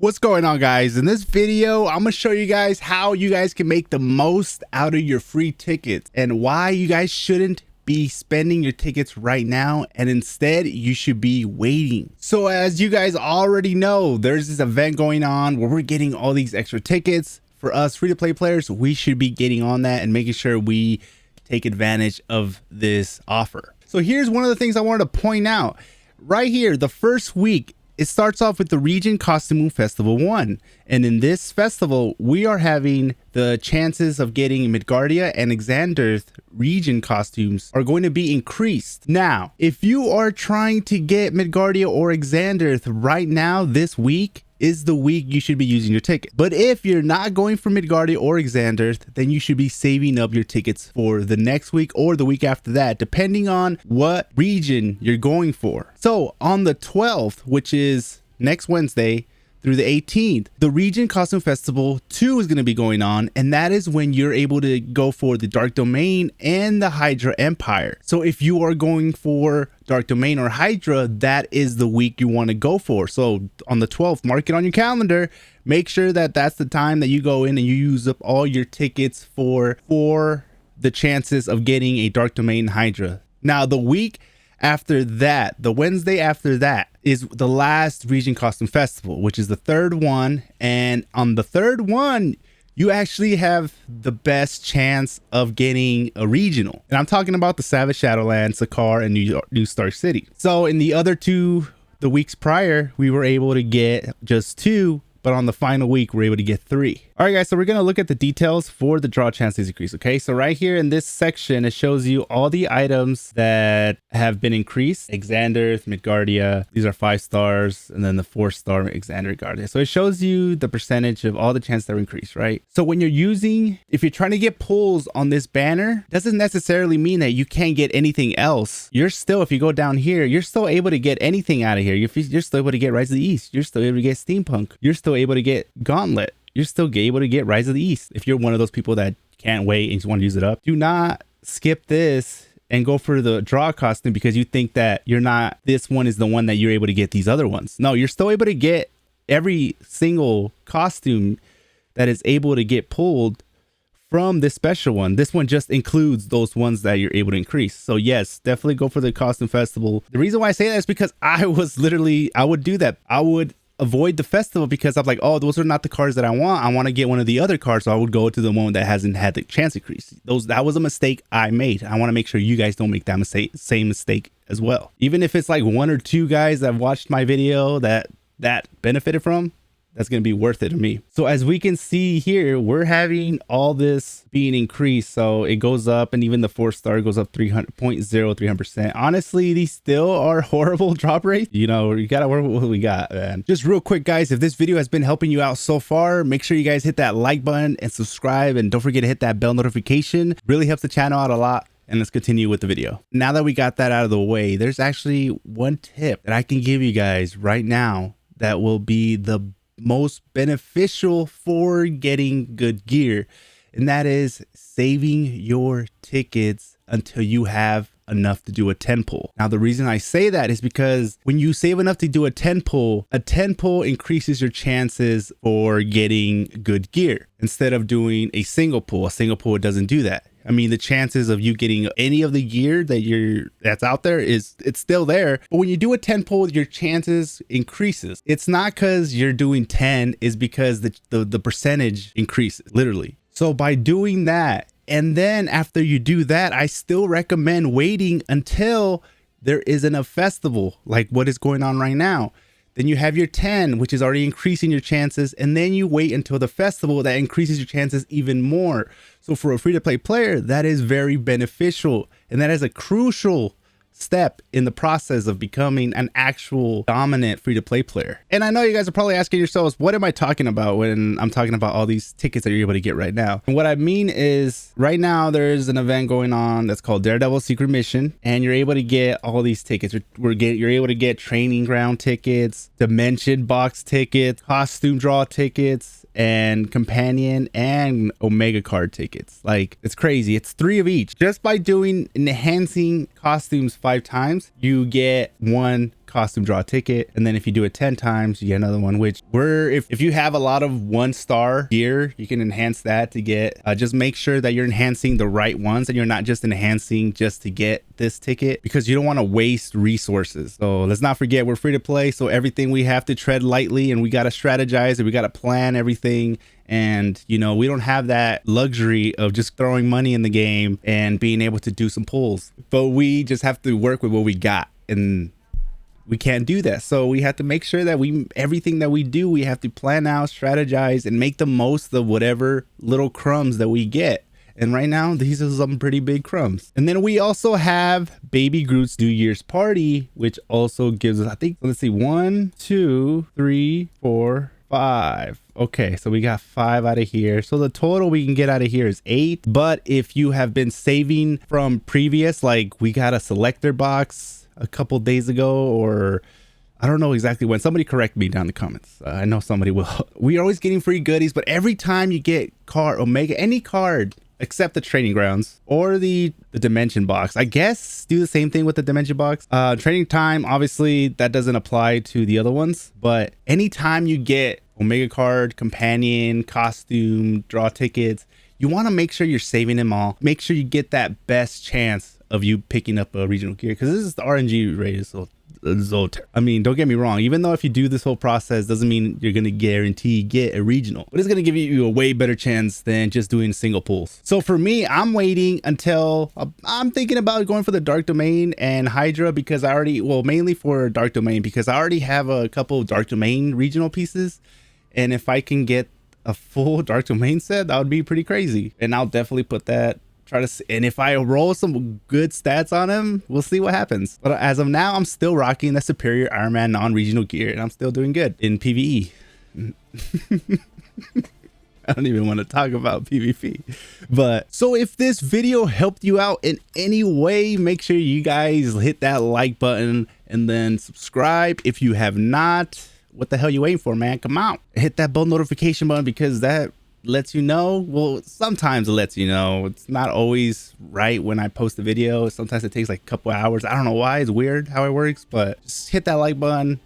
What's going on, guys? In this video, I'm gonna show you guys how you guys can make the most out of your free tickets and why you guys shouldn't be spending your tickets right now, and instead you should be waiting. So as you guys already know, there's this event going on where we're getting all these extra tickets. For us free-to-play players, we should be getting on that and making sure we take advantage of this offer. So here's one of the things I wanted to point out. Right here, the first week, it starts off with the Region Costume Festival 1. And in this festival, we are having the chances of getting Midgardia and Xanderth region costumes are going to be increased. Now, if you are trying to get Midgardia or Xanderth right now, this week is the week you should be using your ticket. But if you're not going for Midgardia or Xanderth, then you should be saving up your tickets for the next week or the week after that, depending on what region you're going for. So on the 12th, which is next Wednesday, through the 18th, the Region Costume Festival 2 is going to be going on, and that is when you're able to go for the Dark Domain and the Hydra Empire. So if you are going for Dark Domain or Hydra, that is the week you want to go for. So on the 12th, mark it on your calendar. Make sure that that's the time that you go in and you use up all your tickets for the chances of getting a Dark Domain Hydra. Now, the week after that, the Wednesday after that, is the last Region Costume Festival, which is the third one. And on the third one, you actually have the best chance of getting a regional. And I'm talking about the Savage Shadowlands, Sakaar, and New Star City. So in the other two, the weeks prior, we were able to get just 2. But on the final week, we're able to get 3. All right, guys, so we're going to look at the details for the draw chances increase. Okay, so right here in this section, it shows you all the items that have been increased. Xanderth, Midgardia, these are 5 stars, and then the 4-star Xander Guardia. So it shows you the percentage of all the chances that are increased, right? So when you're if you're trying to get pulls on this banner, doesn't necessarily mean that you can't get anything else. You're still, if you go down here, you're still able to get anything out of here. You're still able to get Rise of the East. You're still able to get Steampunk. You're still able to get Gauntlet. You're still able to get Rise of the East. If you're one of those people that can't wait and just want to use it up, do not skip this and go for the draw costume because you think that this one is the one that you're able to get these other ones. No, you're still able to get every single costume that is able to get pulled from this special one. This one just includes those ones that you're able to increase. So yes, definitely go for the costume festival. The reason why I say that is because I would do that. I would avoid the festival because I'm like, oh, those are not the cards that I want. I want to get one of the other cards. So I would go to the one that hasn't had the chance increase. That was a mistake I made. I want to make sure you guys don't make that same mistake as well. Even if it's like 1 or 2 guys that watched my video that benefited from, that's going to be worth it to me. So as we can see here, we're having all this being increased. So it goes up, and even the 4-star goes up 300%. Honestly, these still are horrible drop rates. You know, you got to work with what we got, man. Just real quick, guys, if this video has been helping you out so far, make sure you guys hit that like button and subscribe. And don't forget to hit that bell notification. Really helps the channel out a lot. And let's continue with the video. Now that we got that out of the way, there's actually one tip that I can give you guys right now that will be the most beneficial for getting good gear, and that is saving your tickets until you have enough to do a 10 pull. Now, the reason I say that is because when you save enough to do a 10 pull increases your chances for getting good gear instead of doing a single pull. A single pull doesn't do that. I mean, the chances of you getting any of the gear that's out there it's still there. But when you do a 10 pull, your chances increases. It's not because you're doing 10, is because the percentage increases, literally. So by doing that, and then after you do that, I still recommend waiting until there isn't a festival like what is going on right now. Then you have your 10, which is already increasing your chances. And then you wait until the festival that increases your chances even more. So for a free-to-play player, that is very beneficial. And that is a crucial step in the process of becoming an actual dominant free-to-play player. And I know you guys are probably asking yourselves, what am I talking about when I'm talking about all these tickets that you're able to get right now? And what I mean is, right now there's an event going on that's called Daredevil Secret Mission, and you're able to get all these tickets. You're able to get training ground tickets, dimension box tickets, costume draw tickets, and companion and omega card tickets. Like, it's crazy. It's 3 of each. Just by doing enhancing costumes 5 times, you get 1 costume, draw a ticket. And then if you do it 10 times, you get another one, which if you have a lot of 1-star gear, you can enhance that to get, just make sure that you're enhancing the right ones and you're not just enhancing just to get this ticket, because you don't want to waste resources. So let's not forget, we're free to play. So everything we have to tread lightly, and we got to strategize, and we got to plan everything. And, you know, we don't have that luxury of just throwing money in the game and being able to do some pulls, but we just have to work with what we got, and we can't do that. So we have to make sure that everything that we do, we have to plan out, strategize, and make the most of whatever little crumbs that we get. And right now, these are some pretty big crumbs. And then we also have Baby Groot's New Year's Party, which also gives us, I think, let's see, 1, 2, 3, 4, 5. Okay, so we got 5 out of here. So the total we can get out of here is 8. But if you have been saving from previous, like we got a selector box a couple days ago, or I don't know exactly when. Somebody correct me down in the comments. I know somebody will. We're always getting free goodies, but every time you get card Omega, any card except the training grounds or the dimension box, I guess do the same thing with the dimension box. Training time, obviously that doesn't apply to the other ones, but anytime you get Omega card, companion, costume, draw tickets, you want to make sure you're saving them all. Make sure you get that best chance of you picking up a regional gear, because this is the RNG rated. So I mean, don't get me wrong, even though if you do this whole process doesn't mean you're going to guarantee get a regional, but it's going to give you a way better chance than just doing single pulls. So for me, I'm waiting until I'm thinking about going for the Dark Domain and Hydra, because I already, well, mainly for Dark Domain, because I already have a couple of Dark Domain regional pieces. And if I can get a full Dark Domain set, that would be pretty crazy. And I'll definitely put that, try to see, and if I roll some good stats on him, we'll see what happens. But as of now, I'm still rocking the superior Iron Man non-regional gear, and I'm still doing good in PvE. I don't even want to talk about PvP. But so if this video helped you out in any way, make sure you guys hit that like button and then subscribe if you have not. What the hell you waiting for, man? Come on, hit that bell notification button, because that lets you know. Well, sometimes it lets you know. It's not always right when I post a video. Sometimes it takes like a couple hours. I don't know why. It's weird how it works, but just hit that like button.